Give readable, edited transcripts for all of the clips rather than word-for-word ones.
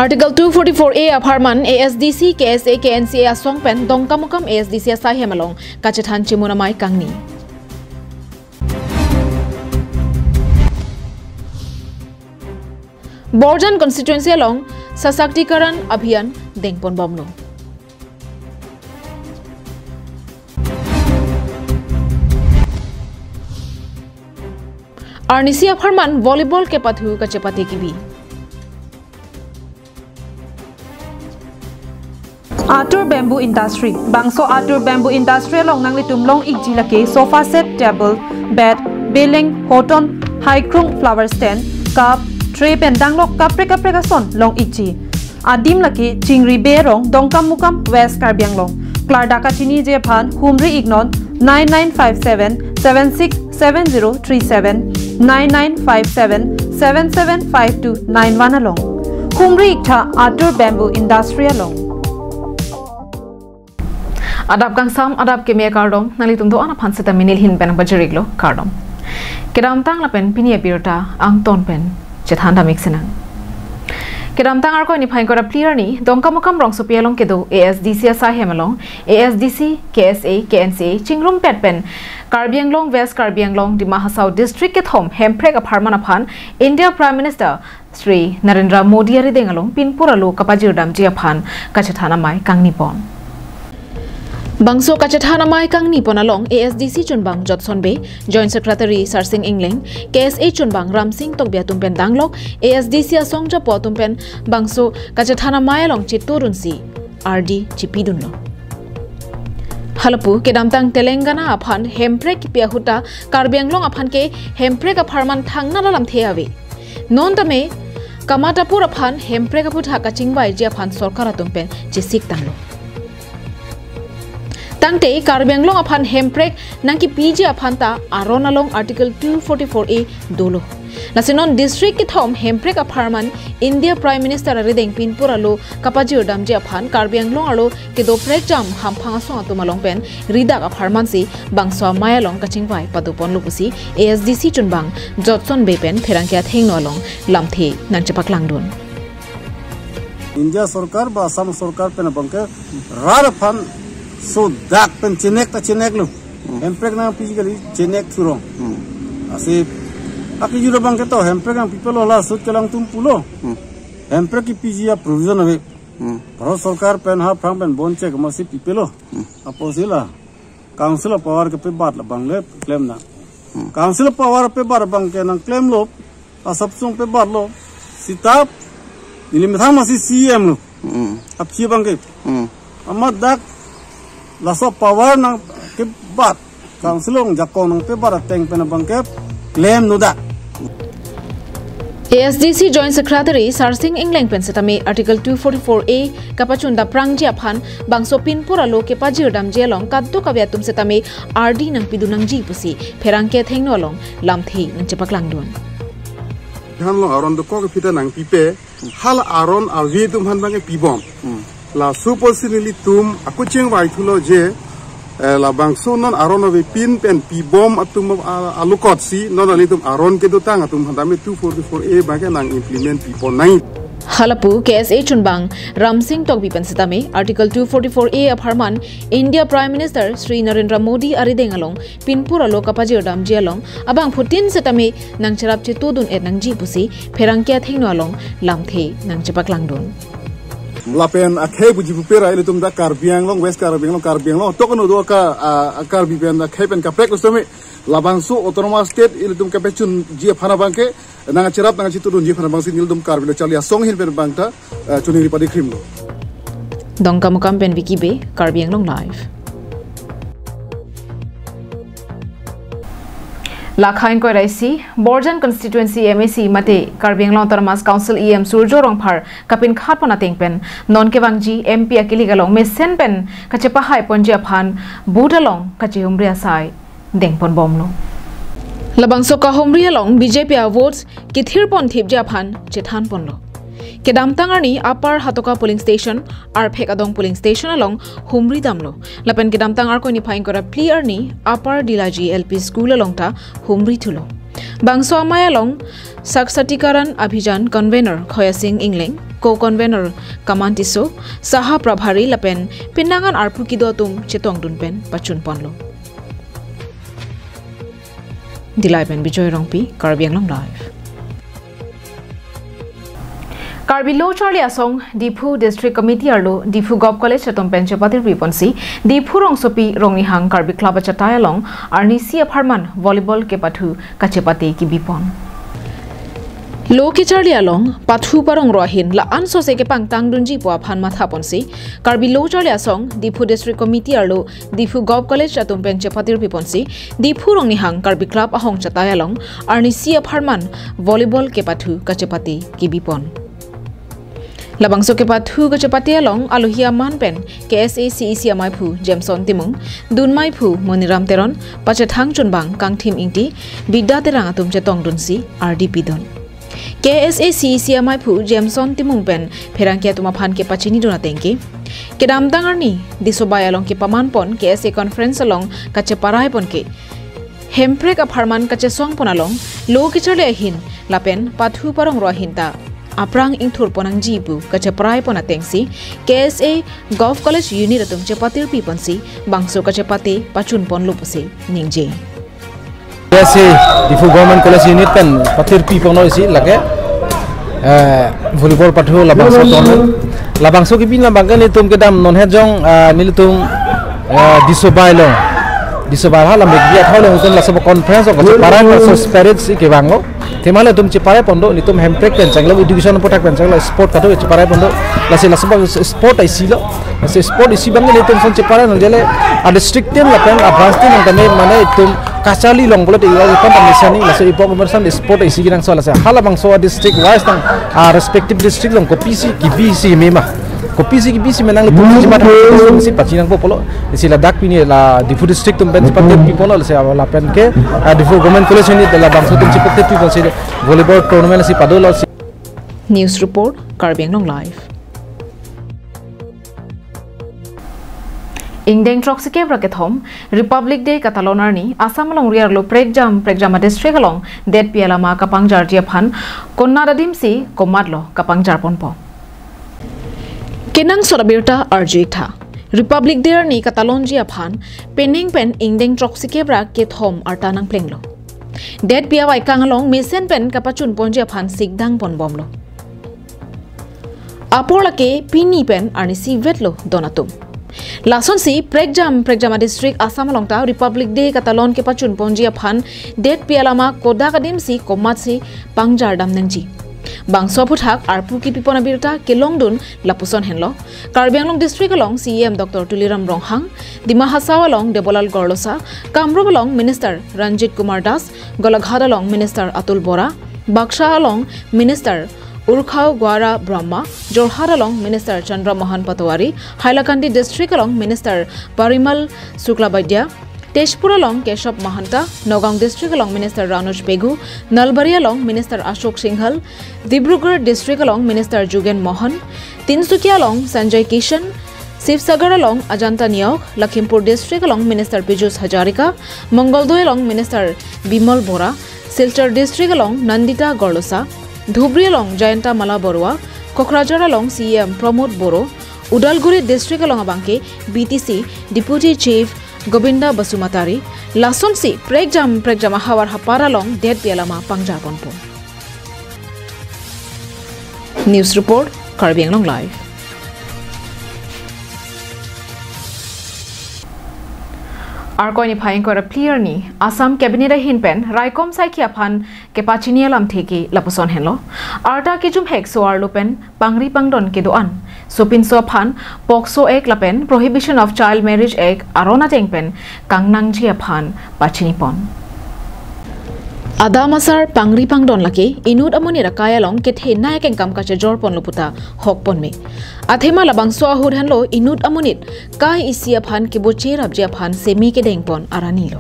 Article 244A of Harman ASDC KSA KNCA asong pen dongkamukam ASDC asai hemalong kacethan chimunamai kangni. Borjan constituency along Sasaktikaran Abhiyan Dengpon Bomno. Arnisi of Harman volleyball ke pathu kachepati kibi. Atur Bamboo Industry Bangso Atur Bamboo Industry along nang litum long ikji lake sofa set, table, bed, beling, hoton, high krung flower stand, cup, tray pen danglok kapre son long ikji. Adim lake Chingri Berong Dongkam Mukam West Karbiang long. Klardaka Chini Jepan Humri Ignon 9957 767037 9957 775291 along. Humri Ikta Atur Bamboo Industry along. Adap gangsam adap ke me kardom nalitum do ana phanseta minil hin pen bajariglo kardom kedam tang lapen pini abirta ang ton pen chethan damik senang kedam tang ar ko ni phain kora clear ni dongkamukam rong sopialong kedo ASDC sa hemalong ASDC KSA KNCA chingrum pet pen Karbiang Long West Karbiang Long di Mahasau district ke thom hemprek apharman aphan India Prime Minister Sri Narendra Modi ari dengalong pinpura lo kapajir ji aphan kachethana mai kangnipon Bangso kacethana mai kangni ponalong ASDC chunbang Jotson Bay Joint Secretary Sarsing Ingling KSA chunbang Ramsing Tokbia tumpen danglok ASDC asongja po tumpen bangso kacethana mai along chiturunsi RD chipidunlo Halapu kedamtang Telangana aphan hemprek piahuta Karbianglong aphan ke hemprek apharman thangna dalam theawe non tame Kamatapur aphan hemprek aputha kachingbai je aphan sorkara tumpen jesik tanglo Tangte Karbianglong aphan hemprek nangki PG aphan ta aron along Article 244A dolo. Lasinon district ki thom hemprek apharman India Prime Minister arideng pinpura lo kapajir damje aphan Karbianglong alo ke do prek jam hamphang asong atumalong pen ridak apharman si bangso mayalong kachingwai padupon lupusi ASDC chunbang Jotson Bay pen pherangkia thengno along lamthe nangchepak langdun. India Sarkar ba Assam Sarkar pen bangke rar phan so dak pen chenek lo hemprek na physically chenek thurong ase aki juro bang ke to hemprek ang people ola sut kelang tum pulo hemprek ki pg provision ave bharat sarkar pen ha phang pen bon check masi people aposila council of power ke pe bat la bangle claim na council of power pe bar bang ke na claim lo asap sung pe bar lo sitap nilimtha masi cm lo ab chi bang ke amat dak Lasa power nang ke bat councilong jakong nang pe bara teng pen bangke claim nuda ASDC Joint Secretary Sarsing Ingling pensetame Article 244A kapachunda prangji aphan bangso pinpura lo ke pajir dam jelong kaddo kabyatum setame RD nang pidunang ji pusi pherangke thengno long lamthi nang chepak langdon hanlo aron do ko ke pita nang pipe hal aron avi tum han bange pibom La supposedly tum aku ceng wai thulo je la bangso non aron ove pin pen pi bom atum alukot si non ali tum aron ke dutang atum handame 244A baga nang implement people nai Halapu KSA chunbang Ramsing Tokbi pensitame Article 244A of Harman India Prime Minister Sri Narendra Modi arideng along pinpura lo kapajir dam jelong abang putin setame nang cherap chitudun et nang ji pusi pherangkia thengno along lamthe nang chepak langdon Lapen akhe buji pupera ile tum da Karbianglong West Karbianglong tokono do ka Karbian da khepen ka prek ustome labangsu autonomous state ile tum ka pechun ji phana bangke nanga cherap nanga chitudun ji phana bangsi nil tum Karbilo chalia song hin pen bangta chuning ripadi krimlo Dongkamukam pen wikibe Karbianglong live Lakhain ko raisi Borjan constituency MAC mate Karbianglong Autonomous Council EM Surjo Rongphar kapin khat pona tengpen non kewangji MP akili galong mesen pen kachepa hai ponje aphan budalong kache humria sai dengpon bomlo labangso ka humria long BJP votes kithir pon thipje aphan chethan ponlo Kedamtangarni Upper Hatoka polling station ar Phekadong polling station along Humri damlo lapen kedamtangar ko ni phain kora clear ni Upper Dilaji LP school along ta Humri thulo Bangso amaya long Saksatikaran Abhijan Convener Khoya Singh Ingling, Co-Convener Kamantiso, Saha Prabhari Lapen, Pinangan Arpu Kidotum Chetong Dunpen, Pachun Ponlo. Dilaipen Bijoy Rongpi, Karbiang Long Live. Karbi Low Charlie Asong, Dipu District Committee Arlo, Dipu Gop College Chatom Penchapati Riponsi, Dipu Rong Sopi Rongi Hang Karbi Club Chataya Long, Arnisi Aparman, Volleyball Kepatu, Kachepati Kibipon. Low Charlie Along, Patu Parong Rohin, La Anso Seke Pang Tang Dunji Puapan Mathaponsi, Karbi Low Charlie Asong, Dipu District Committee Arlo, Dipu Gop College Chatom Penchapati Riponsi, Dipu Rongi Hang Karbi Club Ahong Chataya Long, Arnisi Aparman, Volleyball Kepatu, Kachepati Kibipon. Labangso ke pathu ke chapati along alohia manpen KSA CEC amaipu Jameson Timung Dunmai pu Moniram Teron Pachathang Chunbang Kang Tim Ingti Bidda Terang Atum Chetong Dunsi RDP Don KSA CEC amaipu Jameson Timung pen Perangkia Tumapan ke Pachini Donatengki Kedam Dangarni Disobay along ke Pamanpon KSA Conference along Kacheparai ponke Hemprek Aparman Kachesong pon along Lo Kichale Ahin Lapen Pathu Parong Rohinta Aprang ingthur ponang jibu kachaprai pona tengsi KSA Golf College Unit atum chepatir piponsi bangso kachapati pachun pon lupasi ningje KSA Difu Government College Unit pen patir pipono isi lage volleyball pathu labangso ton labangso ki bin labangkan itum kedam non hejong nilitum disobai lo disobai hala media thole utum la sab conference ko paran so spirit si ke bango Temala tum ciparai pondok ni tum hemprek pen changla education potak pen changla sport katu ciparai pondok lasi lasaba sport ai silo lasi sport isi bangi ni tum son ciparai no jele ada strict team la pen advance team ngame mane tum kachali long bola de iwa kon misani lasi ipo conversion sport isi ginang so lasi hala bang so district wise tang respective district long ko PC ki BC mema ko PC ki BC menang le tum ciparai si pachinang po polo isi la dak pini la Difu district tum pen ciparai people lasi la pen ke Difu government college ni la bang so tum ciparai people si volleyball tournament si padol News report Karbiang Long Live. Ingdeng Troxike Brakethom Republic Day Catalonar ni Assam long riar lo Pregjam district along Det Pialama Kapangjar Jiaphan Konnada Dimsi Komadlo Kapangjar Ponpo Kenang Sorabirta Arjita Republic Day ni Catalon Jiaphan Pening Pen Ingdeng Troxike Brakethom Artanang Plenglo Det Piawai Kangalong Mesen Pen Kapachun Ponja Pan Sigdang Pon Bomlo Apolake Pini Pen Arnisi Vetlo Donatum Lason si Pregjama district Assam Longta Republic Day Catalon ke Pachun Ponja Pan Det Pialama Kodakadim si Komat si Pangjar Dam Nengji Bangso Puthak Arpu ki Pipon Abirta Kelongdun Lapuson Henlo Karbiang Long district along CM Dr. Tuliram Ronghang Dima Hasaw along Debolal Gorlosa Kamrup along Minister Ranjit Kumar Das Golaghat along Minister Atul Bora Baksha along Minister Urkhau Gwara Brahma Jorhat along Minister Chandra Mohan Patwari Hailakandi district along Minister Parimal Suklabadya Tejpur along Keshav Mahanta, Nagaon district along Minister Ranuj Pegu, Nalbari along Minister Ashok Singhal, Dibrugarh district along Minister Jugen Mohan, Tinsukia along Sanjay Kishan, Sivsagar along Ajanta Niok, Lakhimpur district along Minister Pijus Hajarika, Mongoldoy along Minister Bimal Bora, Silchar district along Nandita Gorlosa, Dhubri along Jayanta Mala Borua, Kokrajhar along CM Pramod Boro, Udalguri district along Abanke, BTC, Deputy Chief Gobinda Basumatari, Lason si Pregjam Hawar Hapara long Det Pialama Pangjar Ponpo. News report Karbiang Long Live. Arkoni Paying Kora Clear ni Assam Cabinet Hinpen Raikom Saikiapan Kepachinialam Teki Lapuson Henlo Arta Kijum Hek Soar Lupen Pangri Pangdon Kedoan Supin Sopan Pokso Ek Lapen Prohibition of Child Marriage Ek Arona Tengpen Kangnang Jiapan Pachinipon Adamasar Pangri Pangdon Laki Inud Amoni Rakaya Long Kethe Nayak Kam Kacha Jorpon Luputa Hokpon Me Athema Labang So Ahud Henlo Inud Amonit Kai Isiapan Kiboche Rabjiapan Semi Kedengpon Aranilo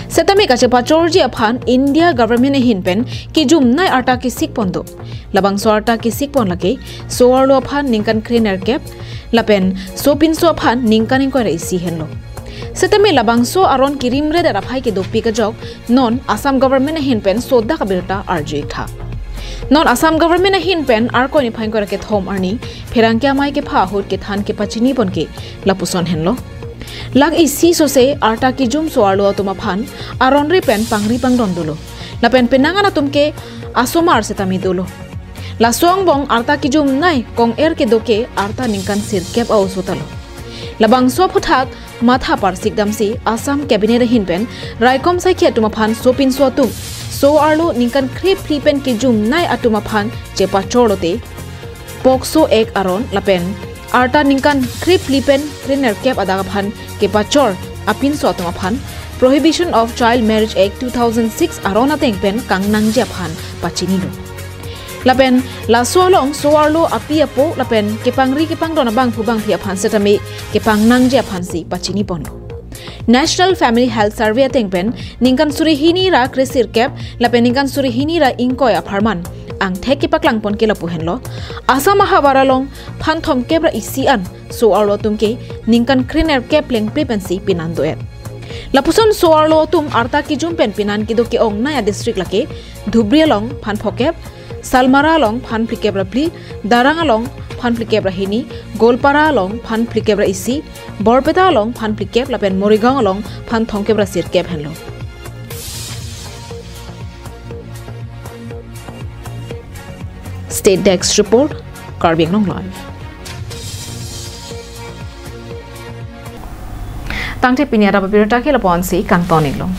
Setame Kacha Pachor Jiapan India Government Hinpen Kijum Nai Arta Ki Sikpondo Labang So Arta Ki Sikpon Laki So Arlo Apan Ninkan Kriner Kep Lapen Sopin So Apan Ninkan Inquire Isi Henlo Setame labangso aron kirim re da phai ke dopi ka jok non Assam government hin pen soda ka birta RJ tha non Assam government hin pen ar ko ni phain ko ke thom arni pherang kya mai ke pha hot ke than ke pachini bon ke lapuson henlo lag isi so se arta ki jum so arlo tuma phan aron ri pen pangri pangdon dulo la pen penanga na tumke asomar setami dulo la song bong arta ki jum nai kong er ke doke arta ningkan sir kep au sotalo labang so phuthak matha par sikdam si Assam cabinet hin pen raikom sai khia tuma phan sopin so tu so arlo ningkan krip flipen ke jum nai atuma phan chepa chorote pokso ek aron lapen arta ningkan krip flipen trainer kep ada phan ke pachor apin so atuma phan Prohibition of Child Marriage Act 2006 arona teng pen kang nang ja phan pachini do lapen la solong soarlo api apo lapen ke pangri ke pangdona bang phubang phia phan setami ke pang nang ja phan si pachini ponlo National Family Health Survey teng pen ningkan surihini ra kresir kep lapen ningkan surihini ra ingkoya pharman ang theki paklang pon ke lapu henlo Assam hawaralong phan thom kebra isi an soarlo tumke ningkan kriner kep leng prepensi pinando et Lapuson soarlo tum arta ki jumpen pinan ki doke ong naya district lake Dhubria long phan phokep Salmara long phan plikebra pli Daranga long phan plikebra hini Golpara long phan plikebra isi Borpeta long phan plikeb lapen Morigang long phan thongkebra sirkep henlo State Desk Report Karbi Anglong Live Tangte Pinia Adap Abirta ke lapon si kang toning long